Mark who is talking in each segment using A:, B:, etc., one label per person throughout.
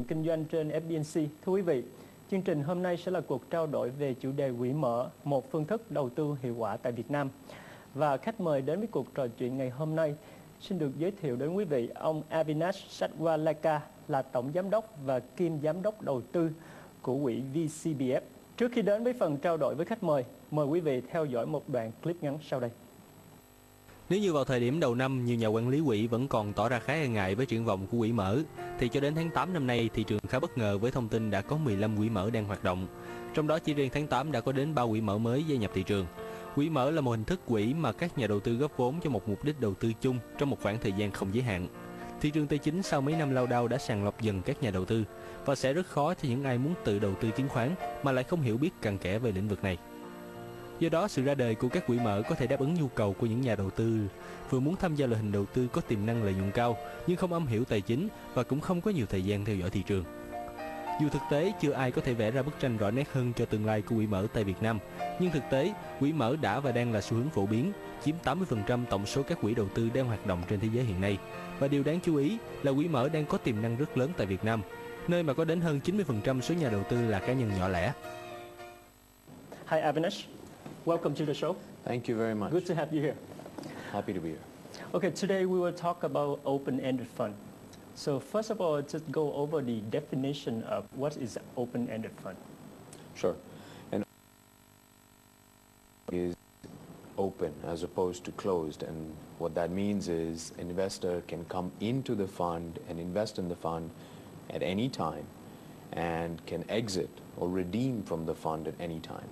A: kinh doanh trên FBNC. Thưa quý vị, chương trình hôm nay sẽ là cuộc trao đổi về chủ đề quỹ mở, một phương thức đầu tư hiệu quả tại Việt Nam. Và khách mời đến với cuộc trò chuyện ngày hôm nay xin được giới thiệu đến quý vị ông Avinash Satwaleka là Tổng Giám đốc và kiêm Giám đốc đầu tư của quỹ VCBF. Trước khi đến với phần trao đổi với khách mời quý vị theo dõi một đoạn clip ngắn sau đây.
B: Nếu như vào thời điểm đầu năm, nhiều nhà quản lý quỹ vẫn còn tỏ ra khá e ngại với triển vọng của quỹ mở, thì cho đến tháng 8 năm nay, thị trường khá bất ngờ với thông tin đã có 15 quỹ mở đang hoạt động. Trong đó chỉ riêng tháng 8 đã có đến 3 quỹ mở mới gia nhập thị trường. Quỹ mở là một hình thức quỹ mà các nhà đầu tư góp vốn cho một mục đích đầu tư chung trong một khoảng thời gian không giới hạn. Thị trường tài chính sau mấy năm lao đao đã sàng lọc dần các nhà đầu tư và sẽ rất khó cho những ai muốn tự đầu tư chứng khoán mà lại không hiểu biết cặn kẽ về lĩnh vực này. Do đó, sự ra đời của các quỹ mở có thể đáp ứng nhu cầu của những nhà đầu tư vừa muốn tham gia loại hình đầu tư có tiềm năng lợi nhuận cao nhưng không am hiểu tài chính và cũng không có nhiều thời gian theo dõi thị trường. Dù thực tế chưa ai có thể vẽ ra bức tranh rõ nét hơn cho tương lai của quỹ mở tại Việt Nam, nhưng thực tế, quỹ mở đã và đang là xu hướng phổ biến, chiếm 80% tổng số các quỹ đầu tư đang hoạt động trên thế giới hiện nay. Và điều đáng chú ý là quỹ mở đang có tiềm năng rất lớn tại Việt Nam, nơi mà có đến hơn 90% số nhà đầu tư là cá nhân nhỏ lẻ.
A: Hi Avinash, welcome to the show.
C: Thank you very much.
A: Good to have you here.
C: Happy to be here.
A: Okay, today we will talk about open-ended fund. So first of all, just go over the definition of what is open-ended fund.
C: Sure. And is open as opposed to closed, and what that means is an investor can come into the fund and invest in the fund at any time and can exit or redeem from the fund at any time.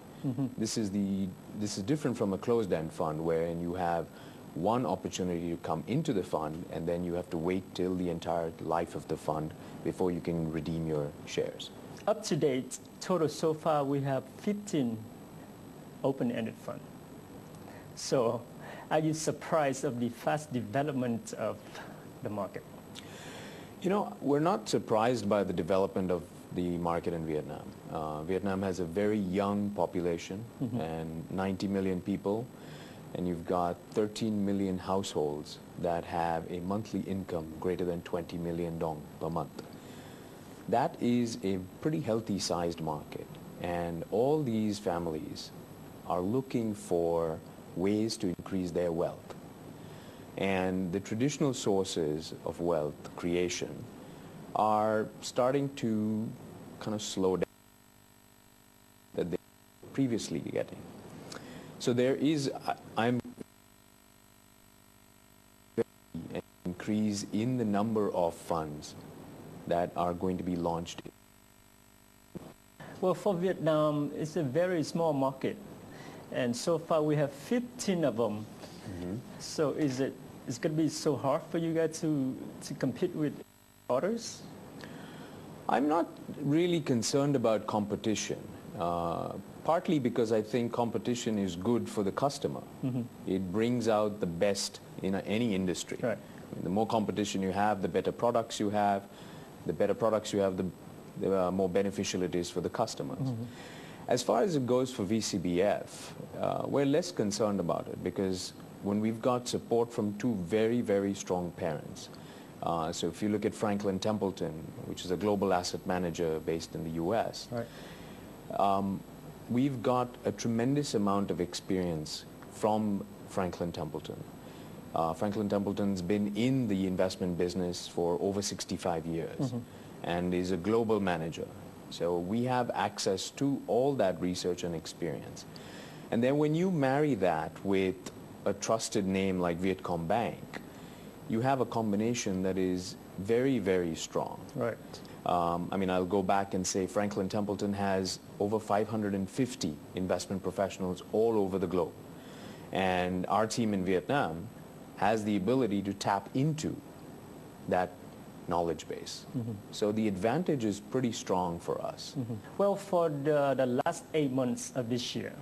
C: This is different from a closed-end fund wherein you have one opportunity to come into the fund and then you have to wait till the entire life of the fund before you can redeem your shares.
A: Up to date, total so far we have 15 open-ended funds. So are you surprised of the fast development of the market?
C: You know, we're not surprised by the development of the market in Vietnam. Vietnam has a very young population and 90 million people, and you've got 13 million households that have a monthly income greater than 20 million dong per month. That is a pretty healthy sized market, and all these families are looking for ways to increase their wealth. And the traditional sources of wealth creation are starting to kind of slow down that they were previously getting. So there is, I'm an increase in the number of funds that are going to be launched.
A: Well, for Vietnam, it's a very small market, and so far we have 15 of them. So it's going to be so hard for you guys to compete with others?
C: I'm not really concerned about competition, partly because I think competition is good for the customer. It brings out the best in any industry.
A: Right.
C: I mean, the more competition you have, the better products you have. The better products you have, the more beneficial it is for the customers. As far as it goes for VCBF, we're less concerned about it because when we've got support from two very, very strong parents. So if you look at Franklin Templeton, which is a global asset manager based in the US,
A: right.
C: We've got a tremendous amount of experience from Franklin Templeton. Franklin Templeton's been in the investment business for over 65 years and is a global manager. So we have access to all that research and experience. And then when you marry that with a trusted name like Vietcom Bank, you have a combination that is very, very strong.
A: Right.
C: I mean, I'll go back and say Franklin Templeton has over 550 investment professionals all over the globe. And our team in Vietnam has the ability to tap into that knowledge base. So the advantage is pretty strong for us.
A: Well, for the last 8 months of this year,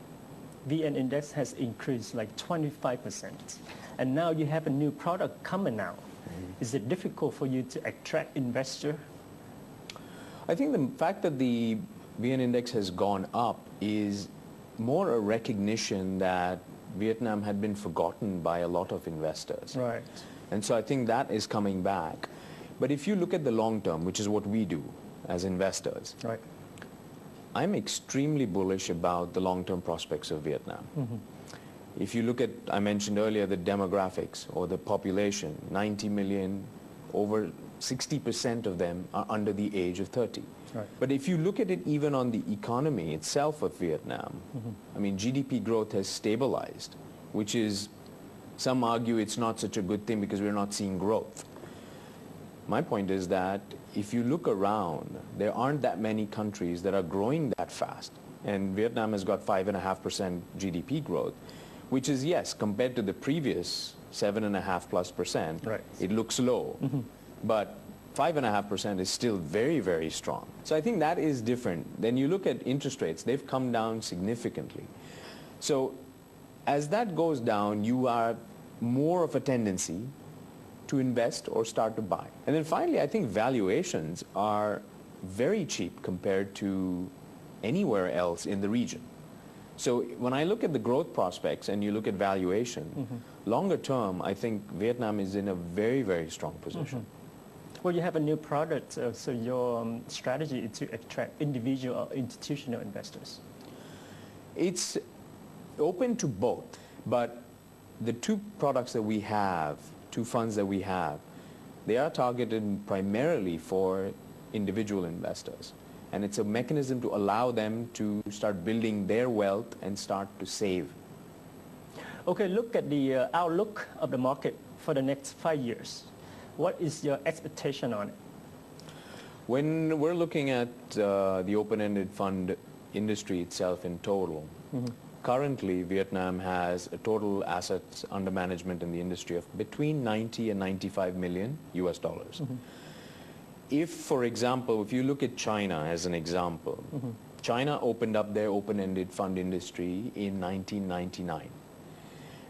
A: VN Index has increased like 25%. And now you have a new product coming out. Is it difficult for you to attract investors?
C: I think the fact that the VN Index has gone up is more a recognition that Vietnam had been forgotten by a lot of investors.
A: Right.
C: And so I think that is coming back. But if you look at the long term, which is what we do, as investors,
A: Right.
C: I'm extremely bullish about the long-term prospects of Vietnam. If you look at, I mentioned earlier, the demographics or the population, 90 million, over 60% of them are under the age of 30.
A: Right.
C: But if you look at it even on the economy itself of Vietnam, I mean, GDP growth has stabilized, which is, some argue it's not such a good thing because we're not seeing growth. My point is that if you look around, there aren't that many countries that are growing that fast. And Vietnam has got 5.5% GDP growth, which is, yes, compared to the previous 7.5+%,
A: Right.
C: it looks low. But 5.5% is still very, very strong. So I think that is different. Then you look at interest rates, they've come down significantly. So as that goes down, you are more of a tendency to invest or start to buy. And then finally, I think valuations are very cheap compared to anywhere else in the region. So when I look at the growth prospects and you look at valuation, longer term, I think Vietnam is in a very, very strong position.
A: Well, you have a new product, so your strategy is to attract individual or institutional investors.
C: It's open to both, but the two products that we have, two funds that we have, they are targeted primarily for individual investors. And it's a mechanism to allow them to start building their wealth and start to save.
A: Okay, look at the outlook of the market for the next 5 years. What is your expectation on it?
C: When we're looking at the open-ended fund industry itself in total, currently Vietnam has a total assets under management in the industry of between 90 and 95 million US dollars. If, for example, if you look at China as an example, China opened up their open-ended fund industry in 1999.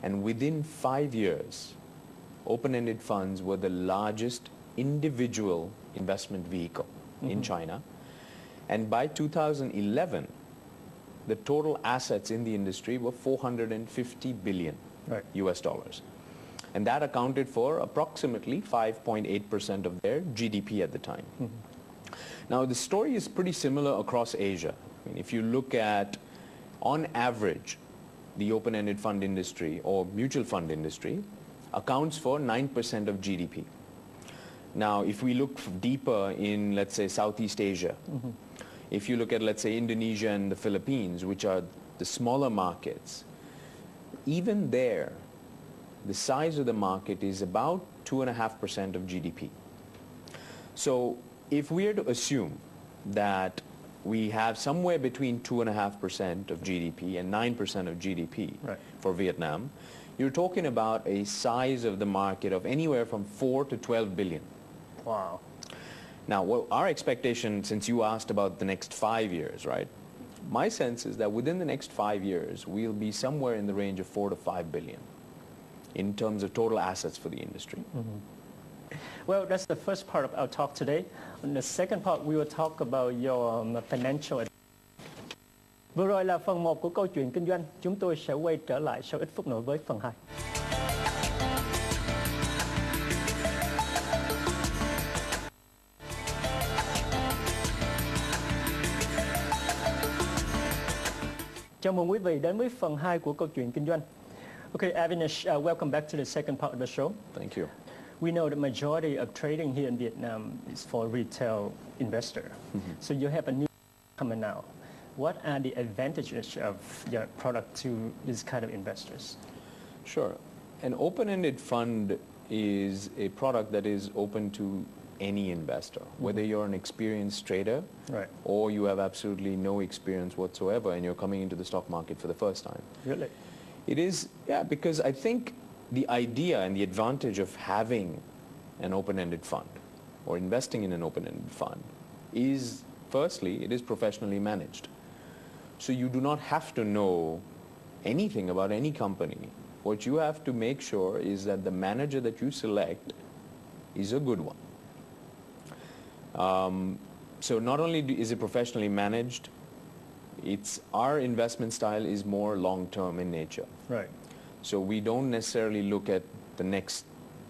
C: And within 5 years, open-ended funds were the largest individual investment vehicle in China. And by 2011, the total assets in the industry were 450 billion US dollars. And that accounted for approximately 5.8% of their GDP at the time. Now, the story is pretty similar across Asia. I mean, if you look at, on average, the open-ended fund industry or mutual fund industry accounts for 9% of GDP. Now, if we look deeper in, let's say, Southeast Asia, if you look at, let's say, Indonesia and the Philippines, which are the smaller markets, even there, the size of the market is about 2.5% of GDP. So if we are to assume that we have somewhere between 2.5% of GDP and 9% of GDP for Vietnam, you're talking about a size of the market of anywhere from 4 to 12 billion.
A: Wow.
C: Now, well, our expectation, since you asked about the next 5 years, right? My sense is that within the next 5 years, we'll be somewhere in the range of 4 to 5 billion in terms of total assets for the industry.
A: Well, that's the first part of our talk today. In the second part, we will talk about your financial. Vừa rồi là phần 1 của câu chuyện kinh doanh. Chúng tôi sẽ quay trở lại sau ít phút nữa với phần 2. Chào mừng quý vị đến với phần 2 của câu chuyện kinh doanh. Okay, Avinash, welcome back to the second part of the show.
C: Thank you.
A: We know the majority of trading here in Vietnam is for retail investor. So you have a new coming out. What are the advantages of your product to this kind of investors?
C: Sure. An open-ended fund is a product that is open to any investor, whether you're an experienced trader or you have absolutely no experience whatsoever and you're coming into the stock market for the first time.
A: Really?
C: It is, yeah, because I think the idea and the advantage of having an open-ended fund or investing in an open-ended fund is, firstly, it is professionally managed. So you do not have to know anything about any company. What you have to make sure is that the manager that you select is a good one. So not only is it professionally managed, our investment style is more long-term in nature.
A: Right.
C: So we don't necessarily look at the next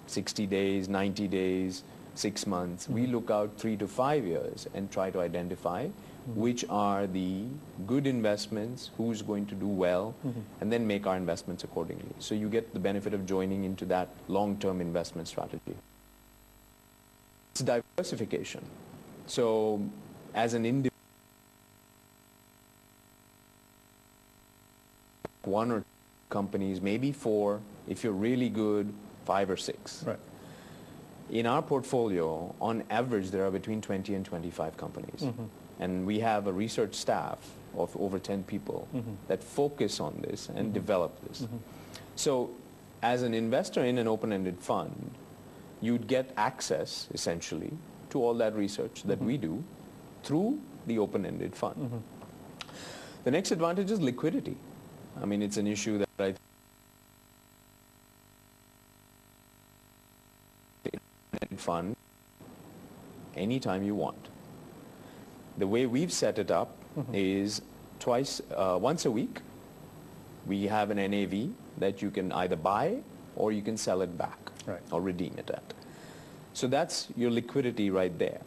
C: 60 days, 90 days, 6 months. We look out 3 to 5 years and try to identify which are the good investments, who's going to do well, and then make our investments accordingly. So you get the benefit of joining into that long-term investment strategy. It's diversification. So as an individual, one or two companies, maybe 4, if you're really good, 5 or 6.
A: Right.
C: In our portfolio, on average, there are between 20 and 25 companies. And we have a research staff of over 10 people that focus on this and develop this. So as an investor in an open-ended fund, you'd get access, essentially, to all that research that we do through the open-ended fund. The next advantage is liquidity. I mean, it's an issue that I think fund anytime you want. The way we've set it up is once a week, we have an NAV that you can either buy or you can sell it back or redeem it at. So that's your liquidity right there.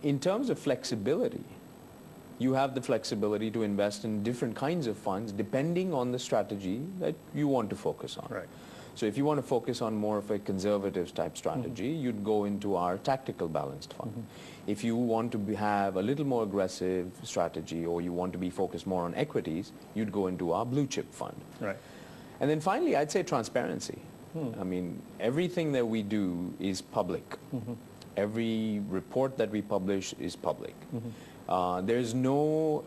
C: In terms of flexibility, you have the flexibility to invest in different kinds of funds depending on the strategy that you want to focus on.
A: Right.
C: So if you want to focus on more of a conservative type strategy, you'd go into our tactical balanced fund. If you want to have a little more aggressive strategy or you want to be focused more on equities, you'd go into our blue chip fund.
A: Right.
C: And then finally, I'd say transparency. I mean, everything that we do is public. Every report that we publish is public. There's no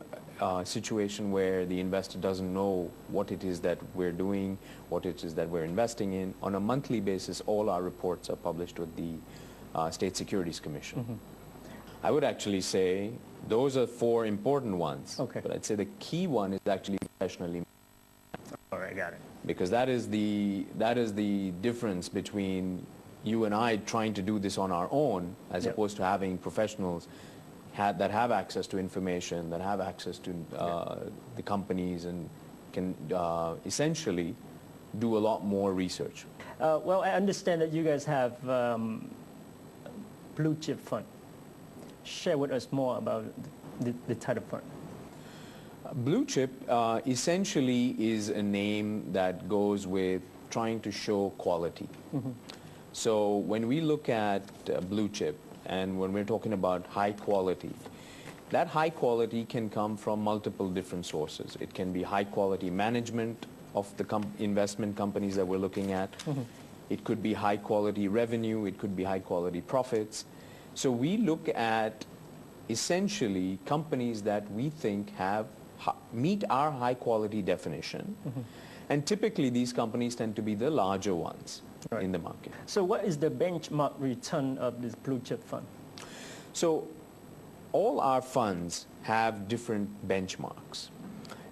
C: situation where the investor doesn't know what it is that we're doing, what it is that we're investing in. On a monthly basis, all our reports are published with the State Securities Commission. I would actually say those are 4 important ones.
A: Okay.
C: But I'd say the key one is actually professionally.
A: All right, got it.
C: Because that is the difference between you and I trying to do this on our own as opposed to having professionals that have access to information, that have access to the companies and can essentially do a lot more research.
A: Well, I understand that you guys have blue chip fund. Share with us more about the type of fund.
C: Blue chip essentially is a name that goes with trying to show quality. So when we look at blue chip, and when we're talking about high quality, that high quality can come from multiple different sources. It can be high quality management of the investment companies that we're looking at. It could be high quality revenue. It could be high quality profits. So we look at essentially companies that we think meet our high quality definition. And typically these companies tend to be the larger ones in the market.
A: So what is the benchmark return of this blue chip fund?
C: So all our funds have different benchmarks.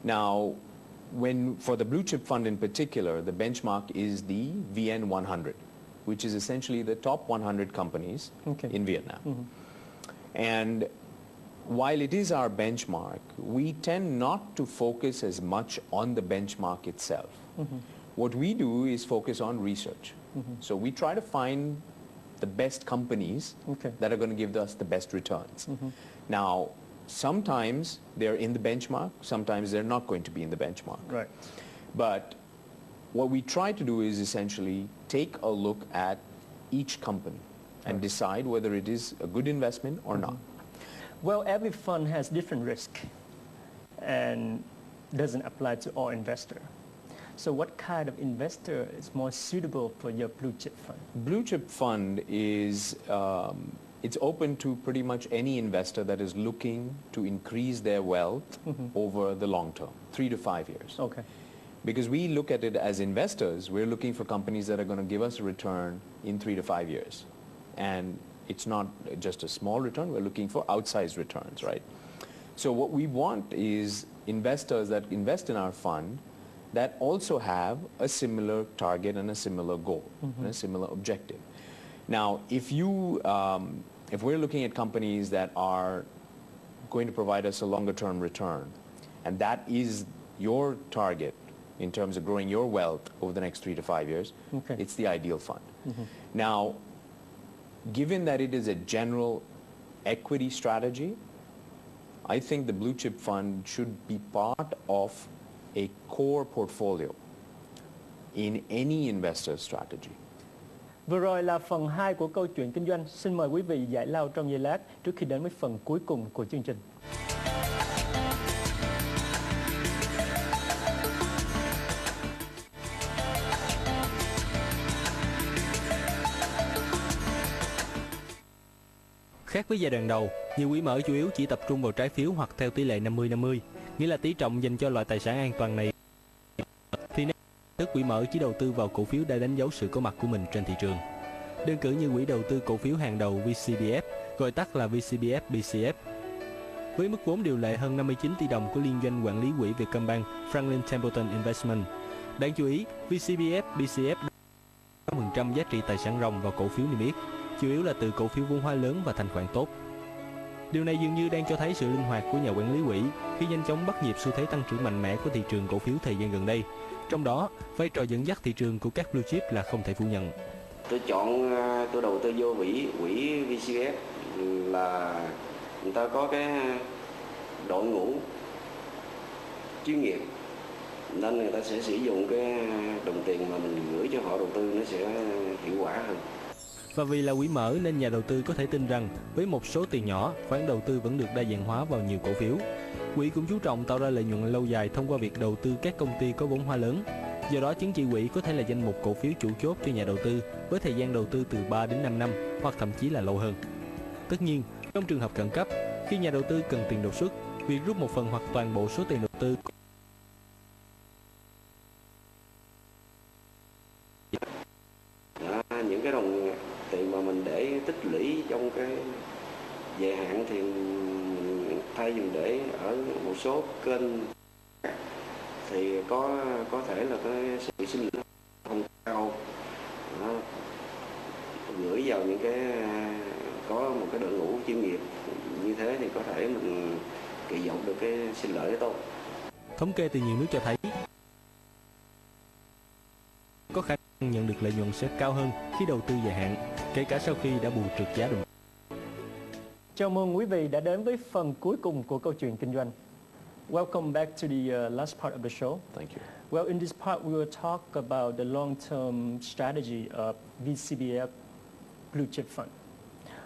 C: Now, for the blue chip fund in particular, the benchmark is the VN 100, which is essentially the top 100 companies in Vietnam. And while it is our benchmark, we tend not to focus as much on the benchmark itself. What we do is focus on research. So we try to find the best companies that are going to give us the best returns. Now, sometimes they're in the benchmark, sometimes they're not going to be in the benchmark.
A: Right.
C: But what we try to do is essentially take a look at each company and decide whether it is a good investment or not.
A: Well, every fund has different risk and doesn't apply to all investors. So what kind of investor is more suitable for your blue chip fund?
C: Blue chip fund is, it's open to pretty much any investor that is looking to increase their wealth over the long term, 3 to 5 years.
A: Okay.
C: Because we look at it as investors, we're looking for companies that are going to give us a return in 3 to 5 years. And it's not just a small return, we're looking for outsized returns, right? So what we want is investors that invest in our fund that also have a similar target and a similar goal and a similar objective. Now, if we're looking at companies that are going to provide us a longer term return, and that is your target in terms of growing your wealth over the next 3 to 5 years, it's the ideal fund. Now, given that it is a general equity strategy, I think the blue chip fund should be part of a core portfolio in any investor's strategy.
A: Vừa rồi là phần 2 của câu chuyện kinh doanh. Xin mời quý vị giải lao trong giây lát trước khi đến với phần cuối cùng của chương trình.
B: Khác với giai đoạn đầu, nhiều quỹ mở chủ yếu chỉ tập trung vào trái phiếu hoặc theo tỷ lệ 50-50, nghĩa là tỷ trọng dành cho loại tài sản an toàn này. Thì nay, tức quỹ mở chỉ đầu tư vào cổ phiếu đã đánh dấu sự có mặt của mình trên thị trường. Đơn cử như quỹ đầu tư cổ phiếu hàng đầu VCBF, gọi tắt là VCBF-BCF. Với mức vốn điều lệ hơn 59 tỷ đồng của liên doanh quản lý quỹ Vietcombank Franklin Templeton Investment. Đáng chú ý, VCBF-BCF 100% giá trị tài sản ròng vào cổ phiếu niêm yết, chủ yếu là từ cổ phiếu vốn hóa lớn và thanh khoản tốt. Điều này dường như đang cho thấy sự linh hoạt của nhà quản lý quỹ khi nhanh chóng bắt nhịp xu thế tăng trưởng mạnh mẽ của thị trường cổ phiếu thời gian gần đây. Trong đó, vai trò dẫn dắt thị trường của các blue chip là không thể phủ nhận.
D: Tôi đầu tư vô quỹ VCBF là người ta có cái đội ngũ chuyên nghiệp, nên người ta sẽ sử dụng cái đồng tiền mà mình gửi cho họ đầu tư nó sẽ hiệu quả hơn.
B: Và vì là quỹ mở nên nhà đầu tư có thể tin rằng với một số tiền nhỏ, khoản đầu tư vẫn được đa dạng hóa vào nhiều cổ phiếu. Quỹ cũng chú trọng tạo ra lợi nhuận lâu dài thông qua việc đầu tư các công ty có vốn hóa lớn. Do đó, chứng chỉ quỹ có thể là danh mục cổ phiếu chủ chốt cho nhà đầu tư với thời gian đầu tư từ 3 đến 5 năm hoặc thậm chí là lâu hơn. Tất nhiên, trong trường hợp khẩn cấp, khi nhà đầu tư cần tiền đột xuất, việc rút một phần hoặc toàn bộ số tiền đầu tư
D: những cái đồng tiền mà mình để tích lũy trong cái dài hạn thì mình thay dùng để ở một số kênh thì có thể là cái sự sinh lợi không cao, gửi vào những cái có một cái đội ngũ chuyên nghiệp như thế thì có thể mình kỳ vọng được cái sinh lợi tốt.
B: Thống kê từ nhiều nước cho thấy có khả năng nhận được lợi nhuận sẽ cao hơn khi đầu tư dài hạn, kể cả sau khi đã bù trượt giá đồng.
A: Chào mừng quý vị đã đến với phần cuối cùng của câu chuyện kinh doanh. Welcome back to the last part of the show.
C: Thank you.
A: Well, in this part, we will talk about the long-term strategy of VCBF Blue Chip Fund.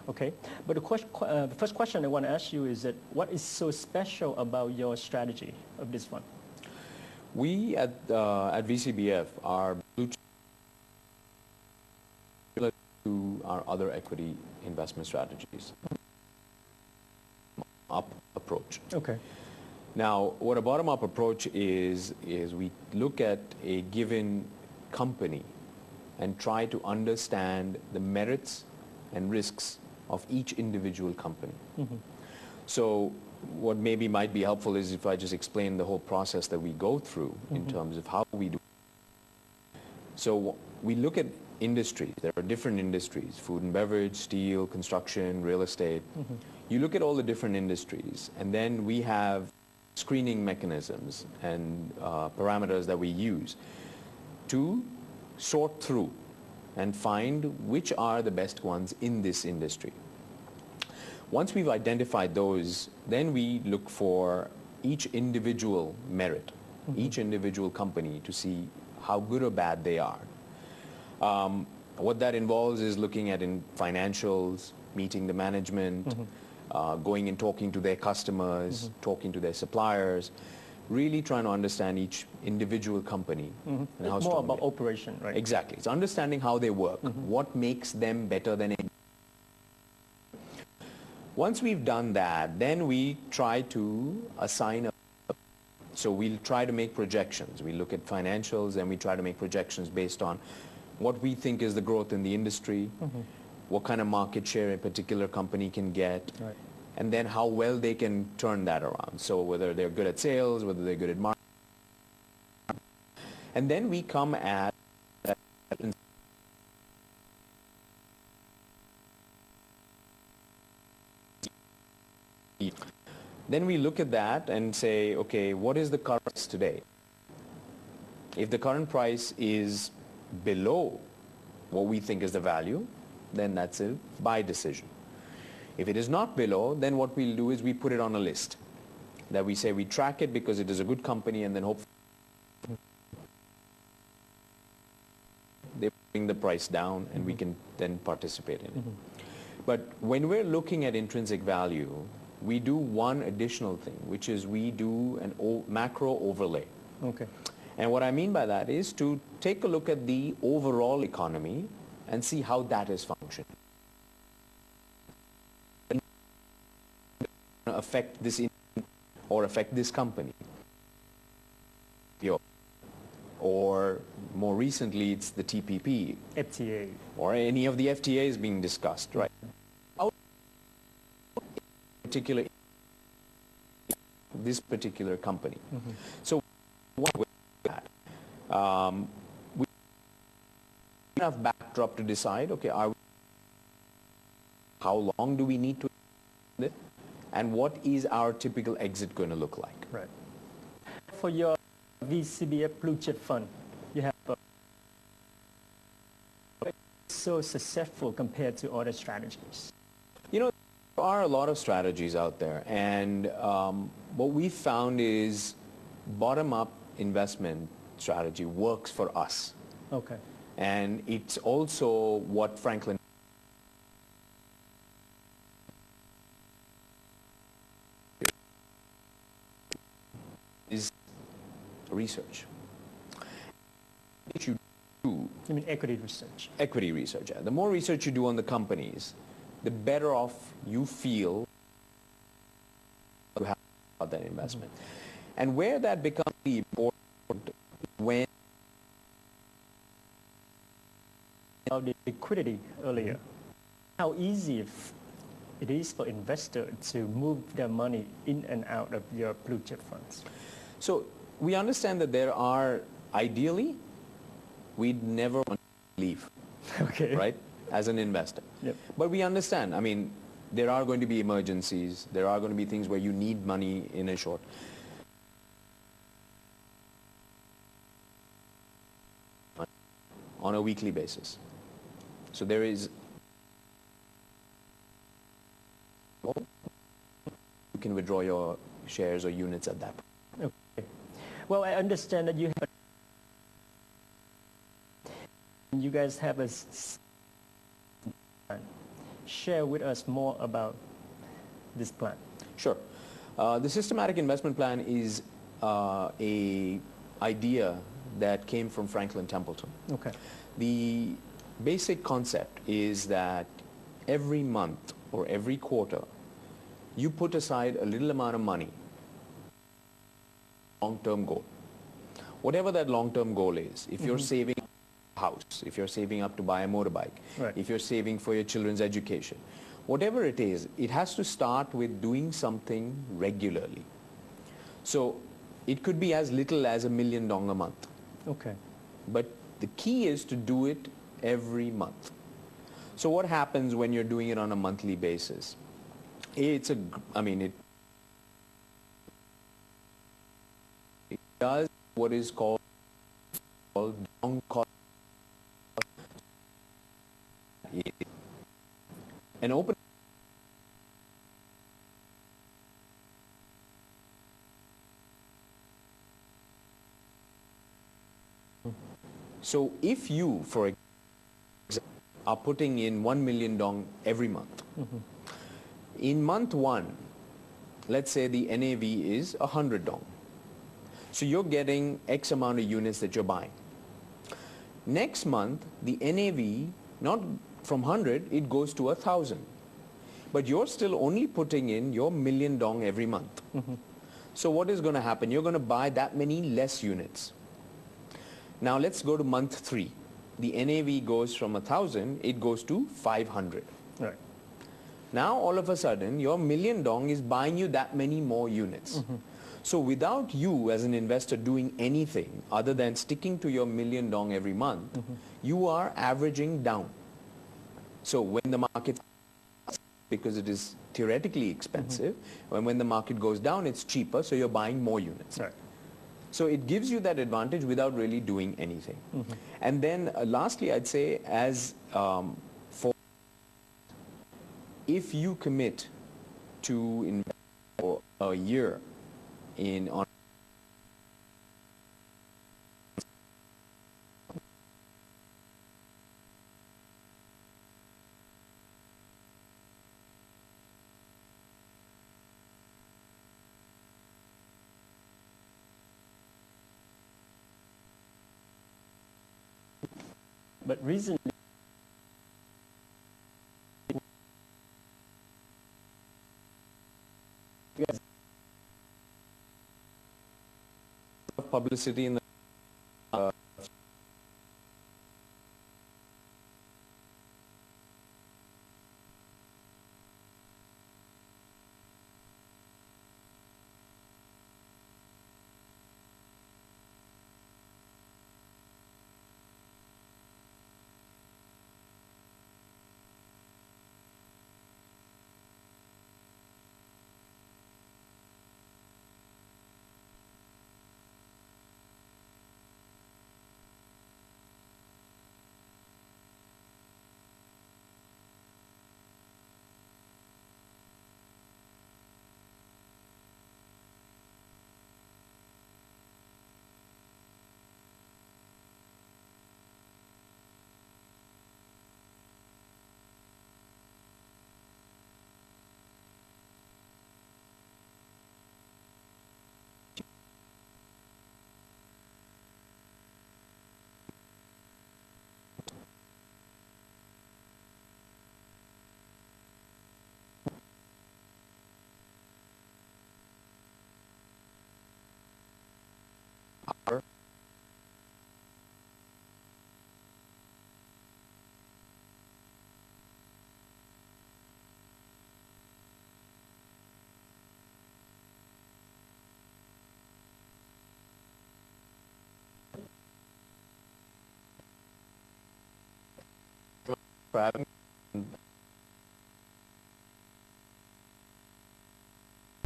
A: Okay, but the first question I want to ask you is that what is so special about your strategy of this fund?
C: We at VCBF are blue chip similar to our other equity investment strategies. Up approach.
A: Okay.
C: Now, what a bottom-up approach is we look at a given company and try to understand the merits and risks of each individual company.
A: Mm-hmm.
C: So what maybe might be helpful is if I just explain the whole process that we go through in terms of how we do. So we look at industries. There are different industries: food and beverage, steel, construction, real estate. You look at all the different industries, and then we have screening mechanisms and parameters that we use to sort through and find which are the best ones in this industry. Once we've identified those, then we look for each individual merit, each individual company, to see how good or bad they are. What that involves is looking at in financials, meeting the management, going and talking to their customers, talking to their suppliers, really trying to understand each individual company and how
A: It's
C: strong
A: more about
C: they are.
A: operation, right?
C: Exactly. It's understanding how they work, what makes them better than anyone. Once we've done that, then we try to assign so we'll try to make projections. We look at financials and we try to make projections based on what we think is the growth in the industry, what kind of market share a particular company can get,
A: Right.
C: and then how well they can turn that around. So whether they're good at sales, whether they're good at marketing. And then we come at then we look at that and say, okay, what is the current price today? If the current price is below what we think is the value, then that's a buy decision. If it is not below, then what we'll do is we put it on a list that we say we track it because it is a good company, and then hopefully they bring the price down and we can then participate in it. But when we're looking at intrinsic value, we do one additional thing, which is we do an macro overlay.
A: Okay.
C: And what I mean by that is to take a look at the overall economy and see how that is functioning. Affect this or affect this company. Or more recently, it's the TPP.
A: FTA.
C: Or any of the FTAs being discussed, right? This particular company. So what with that? We have backdrop to decide, okay, how long do we need to it? And what is our typical exit going to look like?
A: Right. For your VCBF blue chip fund, you have so successful compared to other strategies.
C: You know, there are a lot of strategies out there, and what we found is bottom-up investment strategy works for us.
A: Okay.
C: And it's also what Franklin is research. If you do
A: You mean equity research?
C: equity research, the more research you do on the companies, the better off you feel to have about that investment. And where that becomes important when
A: About the liquidity earlier. How easy it is for investors to move their money in and out of your blue chip funds?
C: So we understand that there are, ideally, we'd never want to leave,
A: Okay.
C: right, as an investor.
A: Yep.
C: But we understand, I mean, there are going to be emergencies, there are going to be things where you need money in a short. On a weekly basis. So there is, you can withdraw your shares or units at that point.
A: Okay. Well, I understand that you guys have a plan. Share with us more about this plan.
C: Sure. The systematic investment plan is a idea that came from Franklin Templeton.
A: Okay.
C: The basic concept is that every month or every quarter, you put aside a little amount of money, long-term goal. Whatever that long-term goal is, if you're saving a house, if you're saving up to buy a motorbike,
A: Right.
C: if you're saving for your children's education, whatever it is, it has to start with doing something regularly. So it could be as little as $1 million a month.
A: Okay.
C: But the key is to do it every month. So what happens when you're doing it on a monthly basis? It does what is called long cost. An open So if you, for example, are putting in 1 million dong every month, in month 1, let's say the NAV is 100 dong. So you're getting X amount of units that you're buying. Next month, the NAV, not from 100, it goes to 1,000. But you're still only putting in your 1 million dong every month. So what is going to happen? You're going to buy that many less units. Now let's go to month 3. The NAV goes from 1,000, it goes to 500.
A: Right.
C: Now all of a sudden, your 1 million dong is buying you that many more units. So without you as an investor doing anything other than sticking to your 1 million dong every month, you are averaging down. So when the market, because it is theoretically expensive, when the market goes down, it's cheaper, so you're buying more units.
A: Right.
C: So it gives you that advantage without really doing anything. And then lastly, I'd say as for if you commit to invest for a year on
A: But recently,
C: publicity in the for having